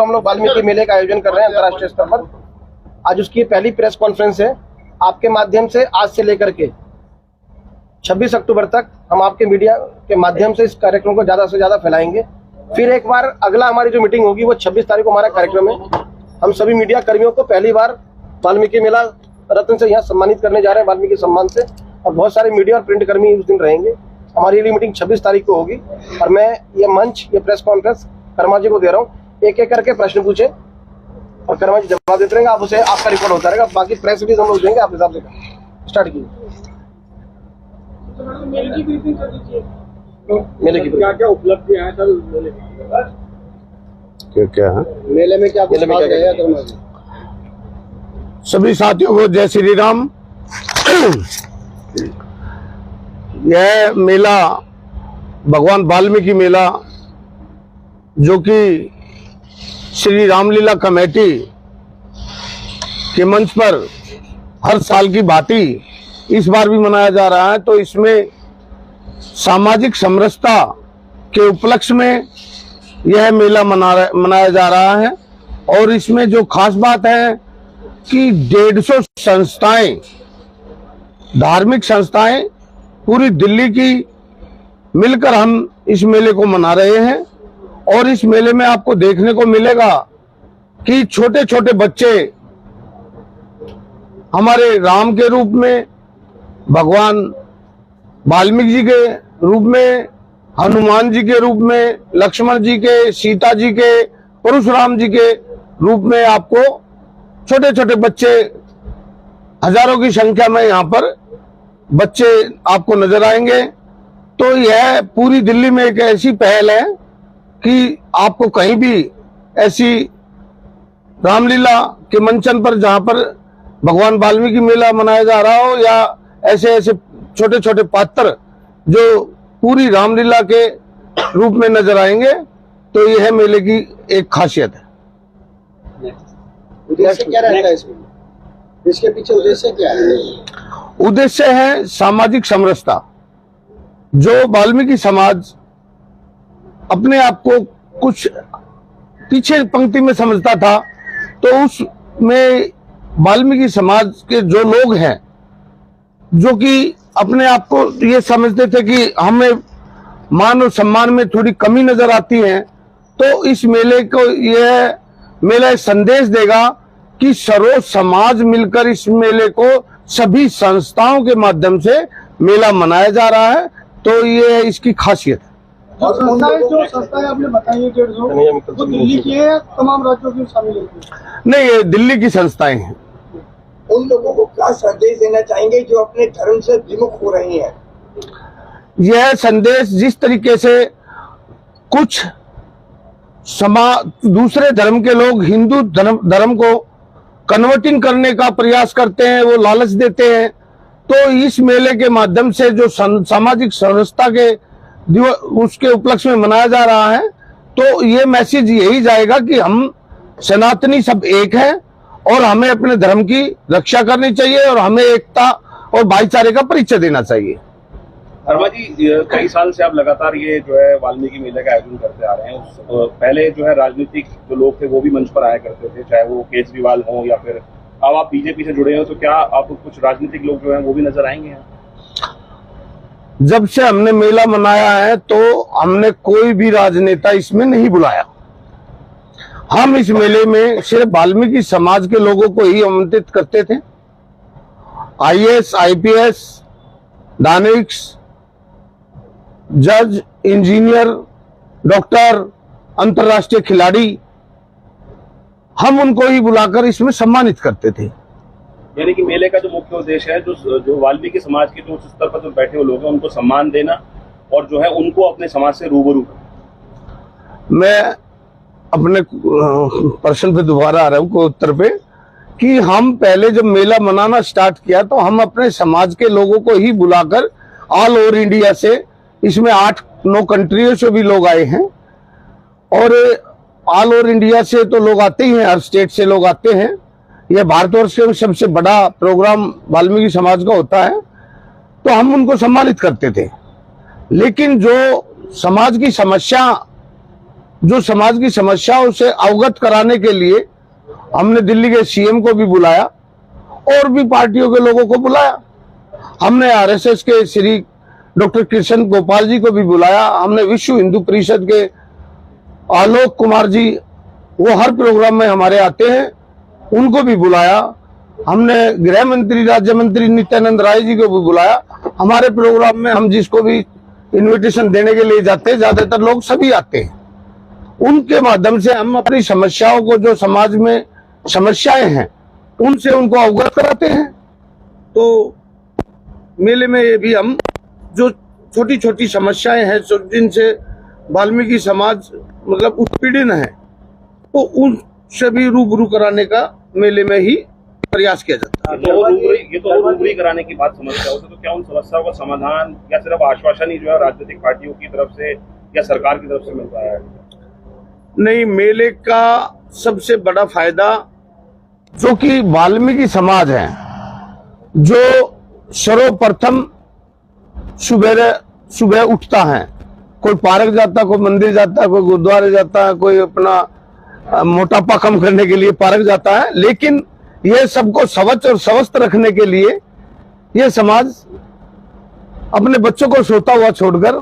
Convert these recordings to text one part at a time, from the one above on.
जो हम लोग वाल्मीकि मेले का आयोजन कर रहे हैं अंतर्राष्ट्रीय स्तर पर, आज उसकी पहली प्रेस कॉन्फ्रेंस है। आपके माध्यम से आज से लेकर के 26 अक्टूबर तक हम आपके मीडिया के माध्यम से इस कार्यक्रम को ज्यादा से ज्यादा फैलाएंगे। फिर एक बार अगला हमारी जो मीटिंग होगी वो 26 तारीख को हमारा कार्यक्रम है। हम सभी मीडिया कर्मियों को पहली बार वाल्मीकि मेला रत्न से यहाँ सम्मानित करने जा रहे हैं, वाल्मीकि सम्मान से, और बहुत सारे मीडिया और प्रिंट कर्मी उस दिन रहेंगे। हमारी ये मीटिंग 26 तारीख को होगी और मैं ये मंच, ये प्रेस कॉन्फ्रेंस कर्मा जी को दे रहा हूँ। एक एक करके प्रश्न पूछे और कर्मा जी जवाब देते रहेंगे, आप उसे आपका रिकॉर्ड होता रहेगा। बाकी प्रेस भी हम लोग देंगे, आप हिसाब से स्टार्ट कीजिए। मेले की क्या क्या उपलब्धियां हैं सर? क्या क्या है मेले में? क्या मेले में क्या? सभी साथियों को जय श्री राम। यह मेला भगवान वाल्मीकि मेला, जो कि श्री रामलीला कमेटी के मंच पर हर साल की भांति इस बार भी मनाया जा रहा है। तो इसमें सामाजिक समरसता के उपलक्ष्य में यह मेला मनाया जा रहा है। और इसमें जो खास बात है कि 150 संस्थाएं, धार्मिक संस्थाएं पूरी दिल्ली की मिलकर हम इस मेले को मना रहे हैं। और इस मेले में आपको देखने को मिलेगा कि छोटे छोटे बच्चे हमारे राम के रूप में, भगवान वाल्मीकि जी के रूप में, हनुमान जी के रूप में, लक्ष्मण जी के, सीता जी के, परशुराम जी के रूप में आपको छोटे छोटे बच्चे, हजारों की संख्या में यहाँ पर बच्चे आपको नजर आएंगे। तो यह पूरी दिल्ली में एक ऐसी पहल है कि आपको कहीं भी ऐसी रामलीला के मंचन पर, जहां पर भगवान वाल्मीकि मेला मनाया जा रहा हो, या ऐसे ऐसे छोटे छोटे पात्र जो पूरी रामलीला के रूप में नजर आएंगे। तो यह मेले की एक खासियत है। उद्देश्य क्या रहता है इसमें? इसके पीछे उद्देश्य क्या है? उद्देश्य है सामाजिक समरसता। जो वाल्मीकि समाज अपने आप को कुछ पीछे पंक्ति में समझता था, तो उसमें वाल्मीकि समाज के जो लोग हैं, जो कि अपने आप को ये समझते थे कि हमें मान और सम्मान में थोड़ी कमी नजर आती है, तो इस मेले को, यह मेला संदेश देगा कि सर्व समाज मिलकर इस मेले को, सभी संस्थाओं के माध्यम से मेला मनाया जा रहा है। तो ये इसकी खासियत है। और जो संस्थाएं आपने बताई 150, वो दिल्ली की है, तमाम राज्यों की शामिल है? नहीं, ये दिल्ली की संस्थाएं हैं। उन लोगों को क्या संदेश देना चाहेंगे जो अपने धर्म से विमुख हो रही हैं? यह संदेश, जिस तरीके से कुछ दूसरे धर्म के लोग हिंदू धर्म को कन्वर्टिंग करने का प्रयास करते हैं, वो लालच देते हैं, तो इस मेले के माध्यम से जो सामाजिक समरसता के उसके उपलक्ष्य में मनाया जा रहा है, तो ये मैसेज यही जाएगा कि हम सनातनी सब एक हैं और हमें अपने धर्म की रक्षा करनी चाहिए और हमें एकता और भाईचारे का परिचय देना चाहिए। वर्मा जी, कई साल से आप लगातार ये जो है वाल्मीकि मेले का आयोजन करते आ रहे हैं। पहले जो है राजनीतिक जो लोग थे वो भी मंच पर आया करते थे, चाहे वो केजरीवाल हो या फिर अब आप बीजेपी से जुड़े हो, तो क्या आपको कुछ राजनीतिक लोग जो है वो भी नजर आएंगे यहाँ? जब से हमने मेला मनाया है तो हमने कोई भी राजनेता इसमें नहीं बुलाया। हम इस मेले में सिर्फ वाल्मीकि समाज के लोगों को ही आमंत्रित करते थे। IAS, IPS, दानिश, जज, इंजीनियर, डॉक्टर, अंतर्राष्ट्रीय खिलाड़ी, हम उनको ही बुलाकर इसमें सम्मानित करते थे। यानी कि मेले का जो मुख्य उद्देश्य है, जो वाल्मीकि समाज के जो उस स्तर पर जो बैठे हुए लोग हैं उनको सम्मान देना और जो है उनको अपने समाज से रूबरू करना। मैं अपने प्रश्न पे दोबारा आ रहा हूँ उत्तर पे, कि हम पहले जब मेला मनाना स्टार्ट किया तो हम अपने समाज के लोगों को ही बुलाकर, ऑल ओवर इंडिया से, इसमें 8-9 कंट्रियों से भी लोग आए हैं, और ऑल ओवर इंडिया से तो लोग आते ही हैं, हर स्टेट से लोग आते हैं। यह भारतवर्ष में सबसे बड़ा प्रोग्राम वाल्मीकि समाज का होता है, तो हम उनको सम्मानित करते थे। लेकिन जो समाज की समस्या जो समाज की समस्याओं से अवगत कराने के लिए हमने दिल्ली के सीएम को भी बुलाया और भी पार्टियों के लोगों को बुलाया। हमने आरएसएस के श्री डॉक्टर कृष्ण गोपाल जी को भी बुलाया। हमने विश्व हिंदू परिषद के आलोक कुमार जी, वो हर प्रोग्राम में हमारे आते हैं, उनको भी बुलाया। हमने गृह मंत्री राज्य मंत्री नित्यानंद राय जी को भी बुलाया। हमारे प्रोग्राम में हम जिसको भी इनविटेशन देने के लिए जाते हैं, ज्यादातर लोग सभी आते हैं। उनके माध्यम से हम अपनी समस्याओं को, जो समाज में समस्याएं हैं, उनसे उनको अवगत कराते हैं। तो मेले में ये भी हम जो छोटी छोटी समस्याएं हैं जिनसे वाल्मीकि समाज मतलब उत्पीड़न है, तो उनसे भी रूबरू कराने का मेले में ही प्रयास किया जाता है। ये तो रूबरू कराने की बात समस्या होती है, तो क्या उन समस्याओं का समाधान या सिर्फ आश्वासन ही जो है राजनीतिक पार्टियों की तरफ से या सरकार की तरफ से मिल रहा है? नहीं, मेले का सबसे बड़ा फायदा जो कि वाल्मीकि समाज है, जो सर्वप्रथम सुबह उठता है, कोई पार्क जाता, कोई मंदिर जाता, कोई गुरुद्वारे जाता है, कोई अपना मोटापा कम करने के लिए पार्क जाता है, लेकिन ये सबको स्वच्छ और स्वस्थ रखने के लिए ये समाज अपने बच्चों को सोता हुआ छोड़कर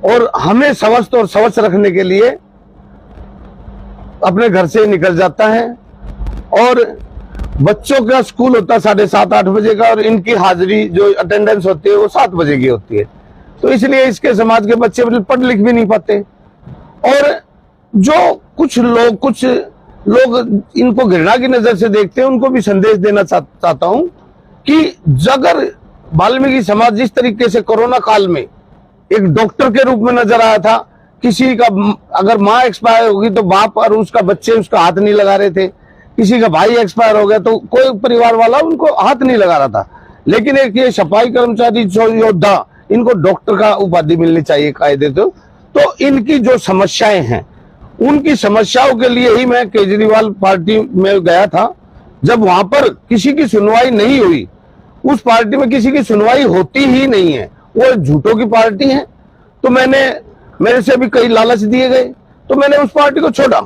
और हमें स्वस्थ और स्वच्छ रखने के लिए अपने घर से निकल जाता है। और बच्चों का स्कूल होता है 7:30-8 बजे का, और इनकी हाजिरी जो अटेंडेंस होती है वो 7 बजे की होती है। तो इसलिए इसके समाज के बच्चे पढ़ लिख भी नहीं पाते। और जो कुछ लोग इनको घृणा की नजर से देखते हैं, उनको भी संदेश देना चाहता हूं कि अगर वाल्मीकि समाज जिस तरीके से कोरोना काल में एक डॉक्टर के रूप में नजर आया था, किसी का अगर माँ एक्सपायर होगी तो बाप और उसका बच्चे उसका हाथ नहीं लगा रहे थे, किसी का भाई एक्सपायर हो गया तो कोई परिवार वाला उनको हाथ नहीं लगा रहा था, लेकिन एक ये सफाई कर्मचारी योद्धा, इनको डॉक्टर का उपाधि मिलनी चाहिए कायदे से। तो इनकी जो समस्याएं हैं, उनकी समस्याओं के लिए ही मैं केजरीवाल पार्टी में गया था। जब वहां पर किसी की सुनवाई नहीं हुई, उस पार्टी में किसी की सुनवाई होती ही नहीं है, वो झूठों की पार्टी है। तो मेरे से भी कई लालच दिए गए, तो मैंने उस पार्टी को छोड़ा।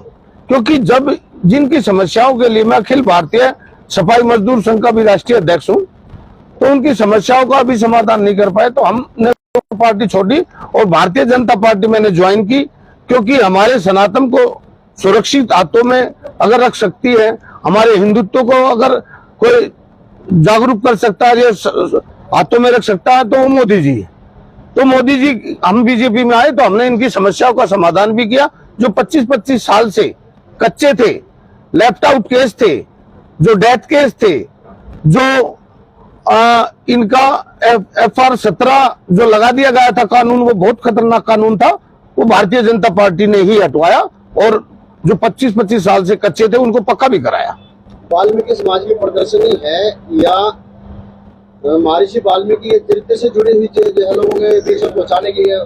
क्योंकि जब जिनकी समस्याओं के लिए मैं अखिल भारतीय सफाई मजदूर संघ का भी राष्ट्रीय अध्यक्ष हूं, तो उनकी समस्याओं का भी समाधान नहीं कर पाए, तो हमने पार्टी छोड़ी और भारतीय जनता पार्टी मैंने ज्वाइन की। क्योंकि हमारे सनातन को सुरक्षित हाथों में अगर रख सकती है, हमारे हिंदुत्व को अगर कोई जागरूक कर सकता है, हाथों में रख सकता है, तो वो मोदी जी है। तो मोदी जी, हम बीजेपी में आए तो हमने इनकी समस्याओं का समाधान भी किया। जो 25-25 साल से कच्चे थे, लेफ्ट आउट केस थे, जो डेथ केस थे, जो इनका FR 17 जो लगा दिया गया था कानून, वो बहुत खतरनाक कानून था, वो भारतीय जनता पार्टी ने ही हटवाया और जो 25-25 साल से कच्चे थे उनको पक्का भी कराया। वाल्मीकि समाज की प्रदर्शनी है या महर्षि वाल्मीकि के चरित्र से जुड़ी हुई लोगों के बीच में पहुंचाने की है?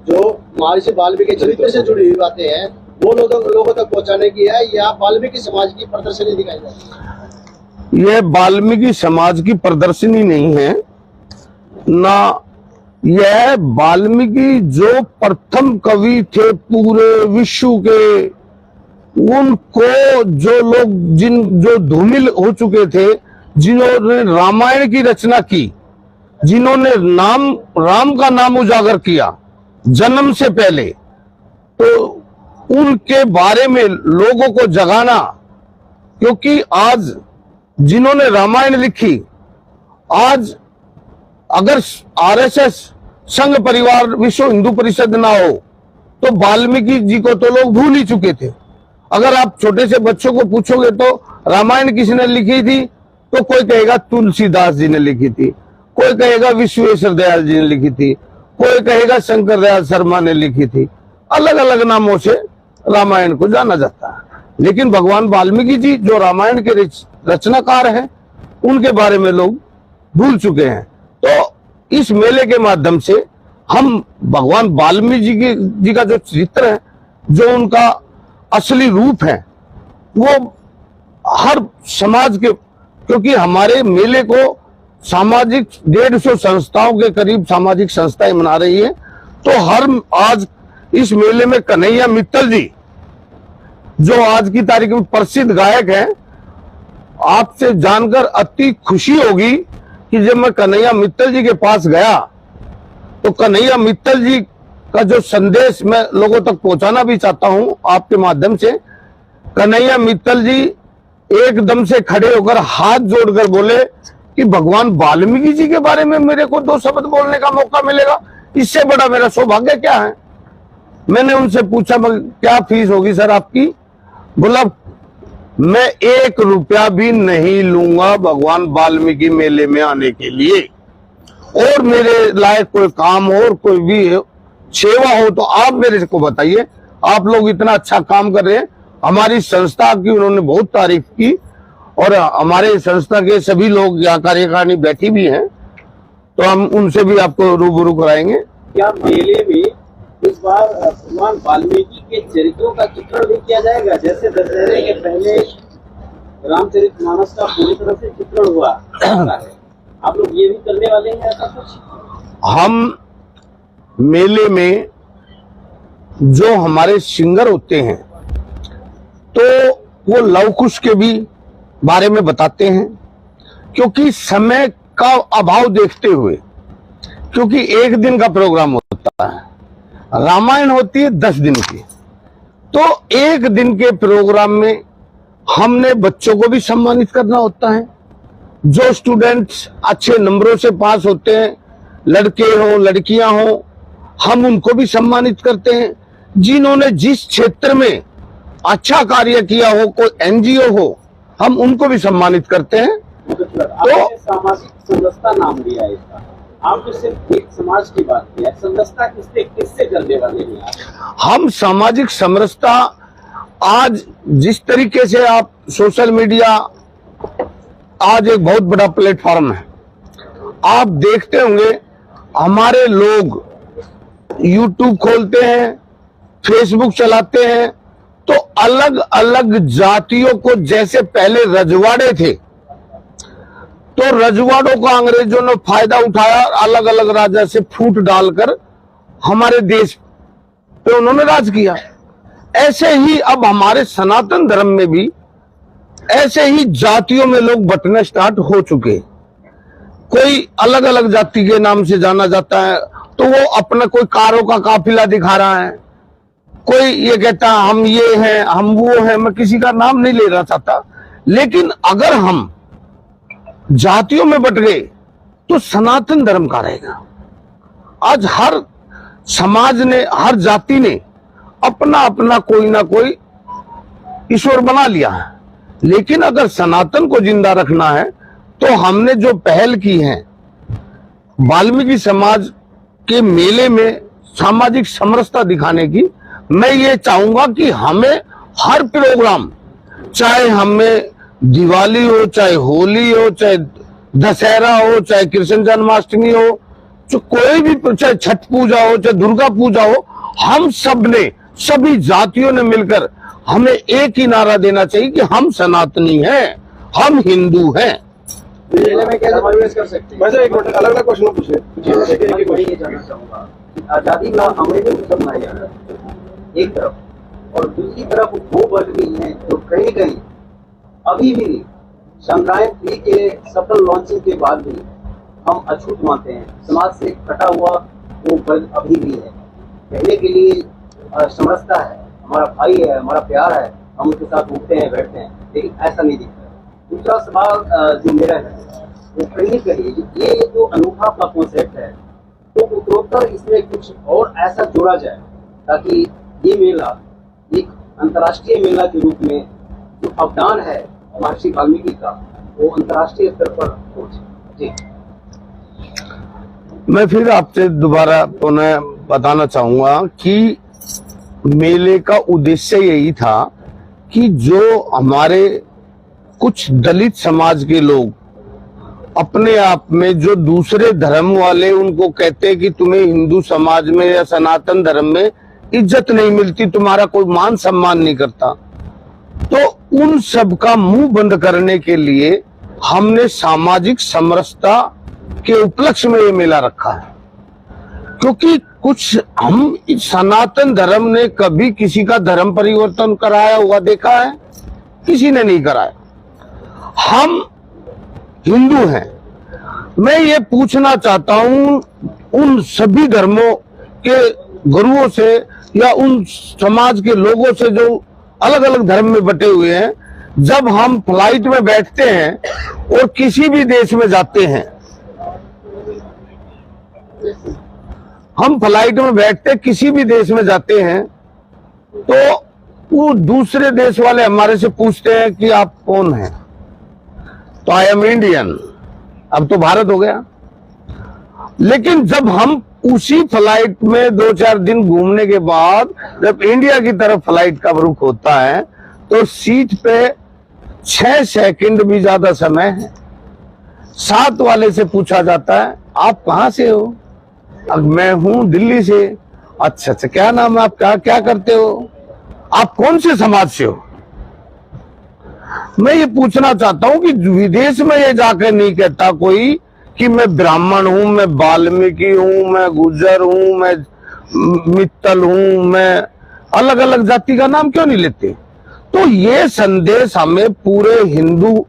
जो महर्षि वाल्मीकि के चरित्र से जुड़ी हुई बातें हैं वो लोगों तक पहुंचाने की है या वाल्मीकि समाज की प्रदर्शनी दिखाई जाती है? यह वाल्मीकि समाज की प्रदर्शनी नहीं है ना, यह वाल्मीकि जो प्रथम कवि थे पूरे विश्व के, उनको जो लोग जो धूमिल हो चुके थे, जिन्होंने रामायण की रचना की, जिन्होंने राम का नाम उजागर किया जन्म से पहले, तो उनके बारे में लोगों को जगाना। क्योंकि आज जिन्होंने रामायण लिखी, आज अगर RSS संघ परिवार विश्व हिंदू परिषद ना हो तो वाल्मीकि जी को तो लोग भूल ही चुके थे। अगर आप छोटे से बच्चों को पूछोगे तो रामायण किसने लिखी थी, तो कोई कहेगा तुलसीदास जी ने लिखी थी, कोई कहेगा विश्वेश्वर दयाल जी ने लिखी थी, कोई कहेगा शंकर दयाल शर्मा ने लिखी थी। अलग अलग नामों से रामायण को जाना जाता है, लेकिन भगवान वाल्मीकि जी जो रामायण के रचनाकार हैं, उनके बारे में लोग भूल चुके हैं। तो इस मेले के माध्यम से हम भगवान वाल्मीकि जी का जो चरित्र है, जो उनका असली रूप है, वो हर समाज के, क्योंकि हमारे मेले को सामाजिक 150 संस्थाओं के करीब सामाजिक संस्थाएं मना रही है, तो हर आज इस मेले में कन्हैया मित्तल जी, जो आज की तारीख में प्रसिद्ध गायक हैं, आपसे जानकर अति खुशी होगी कि जब मैं कन्हैया मित्तल जी के पास गया तो कन्हैया मित्तल जी का जो संदेश मैं लोगों तक पहुंचाना भी चाहता हूं आपके माध्यम से। कन्हैया मित्तल जी एकदम से खड़े होकर हाथ जोड़कर बोले कि भगवान वाल्मीकि जी के बारे में मेरे को 2 शब्द बोलने का मौका मिलेगा, इससे बड़ा मेरा सौभाग्य क्या है। मैंने उनसे पूछा क्या फीस होगी सर आपकी? बोला मैं 1 रुपया भी नहीं लूंगा भगवान वाल्मीकि मेले में आने के लिए, और मेरे लायक कोई काम और कोई भी सेवा हो तो आप मेरे को बताइए। आप लोग इतना अच्छा काम कर रहे हैं। हमारी संस्था की उन्होंने बहुत तारीफ की, और हमारे संस्था के सभी लोग यहाँ कार्यकारिणी बैठी भी हैं, तो हम उनसे भी आपको रूबरू कराएंगे। क्या मेले में इस बार भगवान वाल्मीकि के चरित्रों का चित्रण भी किया जाएगा? जैसे दशहरे के पहले रामचरितमानस का पूरी तरह से चित्रण हुआ है, आप लोग ये भी करने वाले हैं ऐसा कुछ? हम मेले में जो हमारे सिंगर होते हैं तो वो लव कुश के भी बारे में बताते हैं, क्योंकि समय का अभाव देखते हुए, क्योंकि 1 दिन का प्रोग्राम होता है, रामायण होती है 10 दिन की, तो 1 दिन के प्रोग्राम में हमने बच्चों को भी सम्मानित करना होता है। जो स्टूडेंट्स अच्छे नंबरों से पास होते हैं, लड़के हो लड़कियां हो, हम उनको भी सम्मानित करते हैं। जिन्होंने जिस क्षेत्र में अच्छा कार्य किया हो, कोई एनजीओ हो, हम उनको भी सम्मानित करते हैं। तो सामाजिक समरसता नाम दिया है इसका, आपने सिर्फ एक समाज की बात की है, समरसता किससे करने वाले हैं आप? हम सामाजिक समरसता आज जिस तरीके से आप सोशल मीडिया आज एक बहुत बड़ा प्लेटफॉर्म है, आप देखते होंगे हमारे लोग YouTube खोलते हैं, फेसबुक चलाते हैं, तो अलग अलग जातियों को, जैसे पहले रजवाड़े थे तो रजवाड़ों का अंग्रेजों ने फायदा उठाया और अलग अलग राजा से फूट डालकर हमारे देश पे उन्होंने राज किया। ऐसे ही अब हमारे सनातन धर्म में भी ऐसे ही जातियों में लोग बंटना स्टार्ट हो चुके। कोई अलग अलग जाति के नाम से जाना जाता है, तो वो अपना कोई कारों का काफिला दिखा रहा है, कोई ये कहता है हम ये हैं हम वो हैं। मैं किसी का नाम नहीं ले रहा चाहता, लेकिन अगर हम जातियों में बट गए तो सनातन धर्म का रहेगा। आज हर समाज ने, हर जाति ने अपना अपना कोई ना कोई ईश्वर बना लिया है, लेकिन अगर सनातन को जिंदा रखना है तो हमने जो पहल की है वाल्मीकि समाज के मेले में सामाजिक समरसता दिखाने की, मैं ये चाहूंगा कि हमें हर प्रोग्राम, चाहे हमें दिवाली हो, चाहे होली हो, चाहे दशहरा हो, चाहे कृष्ण जन्माष्टमी हो, जो कोई भी, चाहे छठ पूजा हो, चाहे दुर्गा पूजा हो, हम सब ने, सभी जातियों ने मिलकर हमें एक ही नारा देना चाहिए कि हम सनातनी हैं, हम हिंदू हैं। मेले में कैसे प्रवेश कर सकते हैं? वैसे एक मिनट, अलग अलग क्वेश्चन पूछे। मैं ये जानना चाहूंगा, आजादी का अमृत उत्सव मनाया जा रहा है एक तरफ, और दूसरी तरफ वो वर्ग भी हैं जो कहीं कहीं अभी भी चंद्रयान 3 के सफल लॉन्चिंग के बाद भी हम अछूत मानते हैं, समाज से कटा हुआ वो वर्ग अभी भी है। कहने के लिए समरसता है, हमारा भाई है, हमारा प्यार है, हम उसके साथ उठते हैं बैठते हैं, लेकिन ऐसा नहीं दिखता। दूसरा सवाल जो मेरा है वो कहीं कहीं ये जो अनोखा आपका कॉन्सेप्ट है, तो उत्तरोत्तर इसमें कुछ और ऐसा जोड़ा जाए ताकि ये मेला एक अंतर्राष्ट्रीय मेला के रूप में जो अवदान है महर्षि वाल्मीकि का, वो अंतर्राष्ट्रीय स्तर पर पहुंचे। जी, मैं फिर आपसे दोबारा पुनः बताना चाहूंगा कि मेले का उद्देश्य यही था कि जो हमारे कुछ दलित समाज के लोग अपने आप में, जो दूसरे धर्म वाले उनको कहते हैं कि तुम्हें हिंदू समाज में या सनातन धर्म में इज्जत नहीं मिलती, तुम्हारा कोई मान सम्मान नहीं करता, तो उन सब का मुंह बंद करने के लिए हमने सामाजिक समरसता के उपलक्ष्य में ये मेला रखा है। क्योंकि कुछ हम इस सनातन धर्म ने कभी किसी का धर्म परिवर्तन कराया हुआ देखा है? किसी ने नहीं कराया। हम हिंदू हैं। मैं ये पूछना चाहता हूं उन सभी धर्मों के गुरुओं से या उन समाज के लोगों से जो अलग अलग धर्म में बटे हुए हैं, जब हम फ्लाइट में बैठते हैं और किसी भी देश में जाते हैं, हम फ्लाइट में बैठते किसी भी देश में जाते हैं, तो वो दूसरे देश वाले हमारे से पूछते हैं कि आप कौन हैं? तो आई एम इंडियन। अब तो भारत हो गया। लेकिन जब हम उसी फ्लाइट में 2-4 दिन घूमने के बाद जब इंडिया की तरफ फ्लाइट का रुख होता है, तो सीट पे 6 सेकंड भी ज्यादा समय है। साथ वाले से पूछा जाता है आप कहां से हो? अब मैं हूं दिल्ली से। अच्छा, क्या नाम है आपका? क्या करते हो? आप कौन से समाज से हो? मैं ये पूछना चाहता हूं कि विदेश में ये जाकर नहीं कहता कोई कि मैं ब्राह्मण हूं, मैं वाल्मीकि हूं, मैं गुर्जर हूं, मैं मित्तल हूं, मैं अलग अलग जाति का नाम क्यों नहीं लेते? तो ये संदेश हमें पूरे हिंदू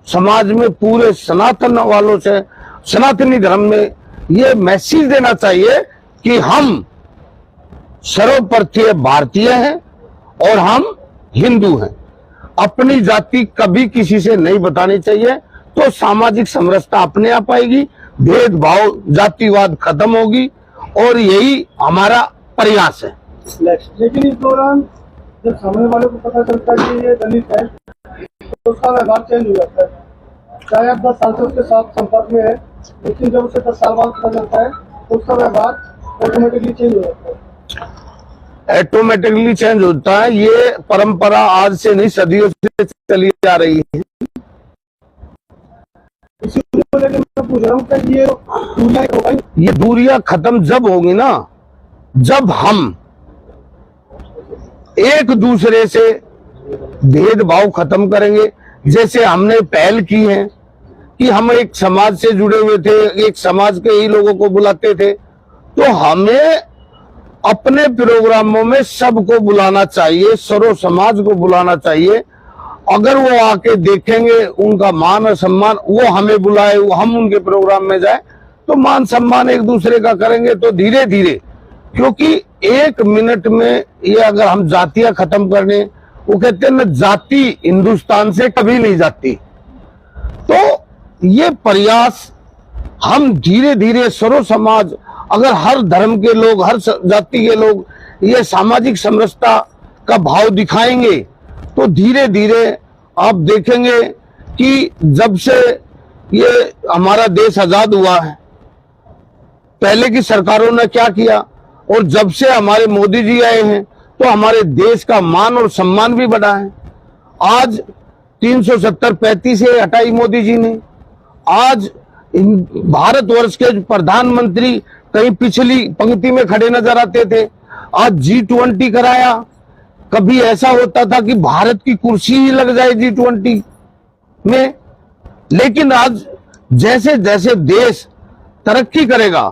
समाज में, पूरे सनातन वालों से, सनातनी धर्म में ये मैसेज देना चाहिए कि हम सर्वप्रथम भारतीय हैं और हम हिंदू हैं। अपनी जाति कभी किसी से नहीं बतानी चाहिए, तो सामाजिक समरसता अपने आप आएगी, भेदभाव जातिवाद खत्म होगी, और यही हमारा प्रयास है। लेकिन इस दौरान जब सामने वाले को पता चलता है कि ये दलित है, तो उसका व्यवहार चेंज हो जाता है। चाहे आप 10 साल से उसके साथ संपर्क में है, लेकिन जब उसे 10 साल बाद पता चलता है तो उसका व्यवहार ऑटोमेटिकली चेंज हो जाता है। ऑटोमेटिकली चेंज होता है। ये परंपरा आज से नहीं, सदियों से चली आ रही है। इसी को लेकर मैं पूछ रहा हूँ कि ये दूरियां खत्म जब होगी ना, जब हम एक दूसरे से भेदभाव खत्म करेंगे। जैसे हमने पहल की है कि हम एक समाज से जुड़े हुए थे, एक समाज के ही लोगों को बुलाते थे, तो हमें अपने प्रोग्रामों में सबको बुलाना चाहिए, सर्व समाज को बुलाना चाहिए। अगर वो आके देखेंगे उनका मान और सम्मान, वो हमें बुलाए, वो हम उनके प्रोग्राम में जाए, तो मान सम्मान एक दूसरे का करेंगे, तो धीरे धीरे, क्योंकि 1 मिनट में ये अगर हम जातियां खत्म करने, वो कहते हैं ना जाति हिंदुस्तान से कभी नहीं जाती, तो ये प्रयास हम धीरे धीरे सर्व समाज, अगर हर धर्म के लोग, हर जाति के लोग ये सामाजिक समरसता का भाव दिखाएंगे, तो धीरे धीरे आप देखेंगे कि जब से ये हमारा देश आजाद हुआ है, पहले की सरकारों ने क्या किया, और जब से हमारे मोदी जी आए हैं, तो हमारे देश का मान और सम्मान भी बढ़ा है। आज 370-35 से हटाई मोदी जी ने। आज भारतवर्ष के प्रधानमंत्री कहीं पिछली पंक्ति में खड़े नजर आते थे। आज G20 कराया। कभी ऐसा होता था कि भारत की कुर्सी ही लग जाए G20 में, लेकिन आज जैसे जैसे देश तरक्की करेगा,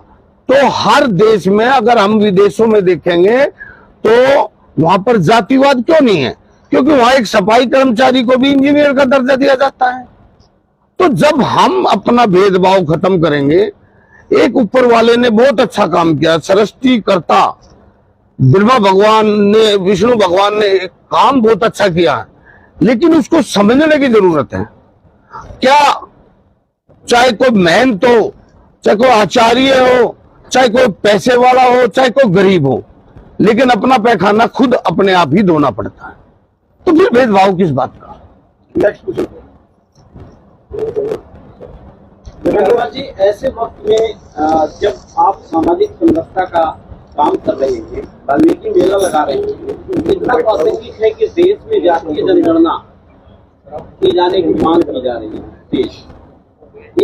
तो हर देश में, अगर हम विदेशों में देखेंगे, तो वहां पर जातिवाद क्यों नहीं है? क्योंकि वहां एक सफाई कर्मचारी को भी इंजीनियर का दर्जा दिया जाता है। तो जब हम अपना भेदभाव खत्म करेंगे, एक ऊपर वाले ने बहुत अच्छा काम किया, सृष्टिकर्ता ब्रह्मा भगवान ने, विष्णु भगवान ने एक काम बहुत अच्छा किया है, लेकिन उसको समझने की जरूरत है। क्या चाहे कोई मेहनत हो, चाहे कोई आचार्य हो, चाहे कोई पैसे वाला हो, चाहे कोई गरीब हो, लेकिन अपना पैखाना खुद अपने आप ही धोना पड़ता है। तो फिर भेदभाव किस बात का? धन्यवाद जी। ऐसे वक्त में जब आप सामाजिक समरसता का काम कर रहे हैं, वाल्मीकि मेला लगा रहे हैं, इतना प्रासंगिक है कि देश में जातीय जनगणना की जाने की मांग की जा रही है। देश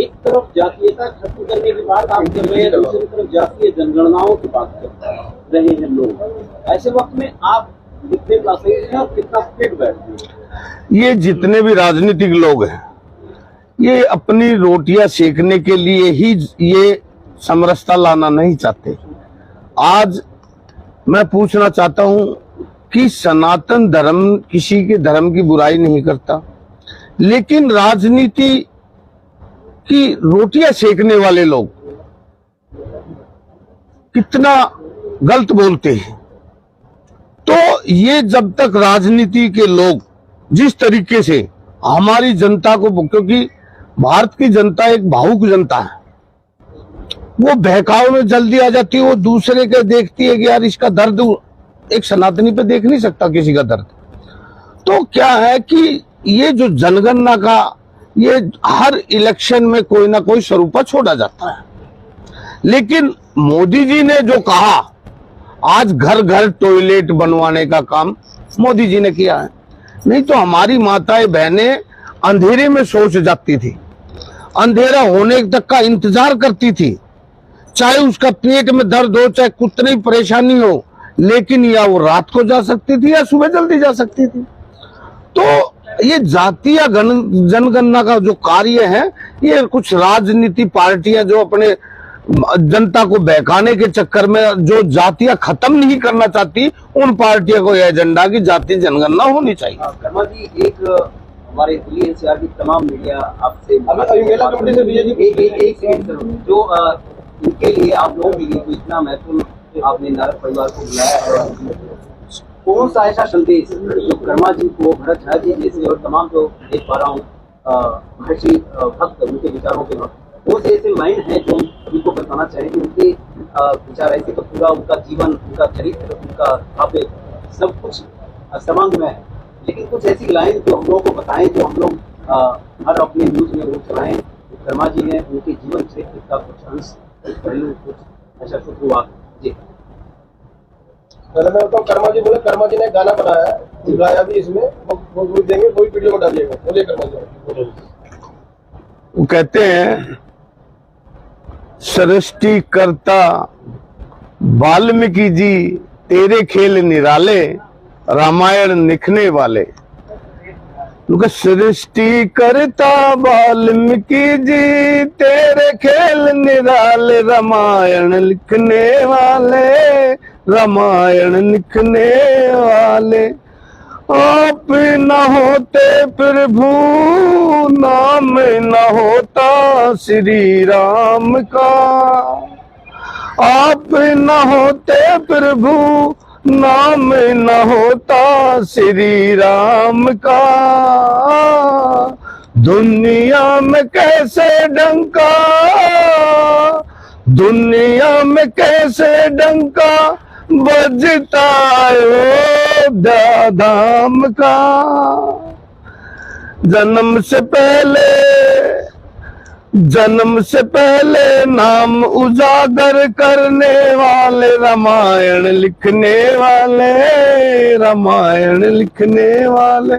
एक तरफ जातीयता खत्म करने की बात आप कर रहे हैं, दूसरी तरफ जातीय जनगणनाओं की बात कर रहे हैं लोग। ऐसे वक्त में आप कितने प्रासंगिक हैं और कितना फिट बैठते हैं? ये जितने भी राजनीतिक लोग हैं, ये अपनी रोटियां सेकने के लिए ही ये समरसता लाना नहीं चाहते। आज मैं पूछना चाहता हूं कि सनातन धर्म किसी के धर्म की बुराई नहीं करता, लेकिन राजनीति की रोटियां सेकने वाले लोग कितना गलत बोलते हैं। तो ये जब तक राजनीति के लोग जिस तरीके से हमारी जनता को, क्योंकि भारत की जनता एक भावुक जनता है, वो बहकाव में जल्दी आ जाती है, वो दूसरे के देखती है कि यार इसका दर्द एक सनातनी पे देख नहीं सकता किसी का दर्द। तो क्या है कि ये जो जनगणना का ये हर इलेक्शन में कोई ना कोई स्वरूपा छोड़ा जाता है, लेकिन मोदी जी ने जो कहा, आज घर घर टॉयलेट बनवाने का काम मोदी जी ने किया है। नहीं तो हमारी माताएं बहनें अंधेरे में सोच जाती थी, अंधेरा होने तक का इंतजार करती थी, चाहे उसका पेट में दर्द हो, चाहे कितनी परेशानी हो, लेकिन या वो रात को जा सकती थी या सुबह जल्दी जा सकती थी। तो ये जातीय जनगणना का जो कार्य है, ये कुछ राजनीति पार्टियां जो अपने जनता को बहकाने के चक्कर में जो जातियां खत्म नहीं करना चाहती, उन पार्टियों को यह एजेंडा की जातीय जनगणना होनी चाहिए। कर्मा जी, एक हमारे दिल्ली एनसीआर की तमाम मीडिया आपसे अभी मेला कमेटी से एक सेकंड जो इनके लिए आप लोगों के लिए तो इतना महत्वपूर्ण आपने नारद परिवार को बुलाया है, कौन सा ऐसा संदेश जो कर्मा जी को, भरत झा जी जैसे और तमाम जो देख पा रहा हूँ महर्षि भक्त, उनके विचारों के वक्त वो से ऐसे माइंड है जो उनको बताना चाहे कि उनके विचार ऐसे तो पूरा उनका जीवन, उनका चरित्र, उनका भाव्य सब कुछ समांग में है, लेकिन कुछ ऐसी लाइन जो हम लोगों को बताएं, जो हम लोग हर अपने न्यूज में रोज चलाएं। कर्मा जी ने उनके जीवन चरित्र का कुछ अंश, कुछ पहलू, कुछ ऐसा कुछ हुआ जी। पहले मैं बताऊँ, कर्मा जी बोले, कर्मा जी ने गाना बनाया है, गाया भी इसमें, वो देंगे, वही वीडियो में डालिएगा। बोलिए कर्मा जी। वो कहते हैं, सृष्टिकर्ता वाल्मीकि जी तेरे खेल निराले, रामायण लिखने वाले। सृष्टि करता वाल्मीकि जी तेरे खेल निराले, रामायण लिखने वाले, रामायण लिखने वाले। आप न होते प्रभु नाम न होता श्री राम का, आप न होते प्रभु नाम न होता श्री राम का। दुनिया में कैसे डंका, दुनिया में कैसे डंका बजता अयोध्या धाम का। जन्म से पहले नाम उजागर करने वाले, रामायण लिखने वाले, रामायण लिखने वाले।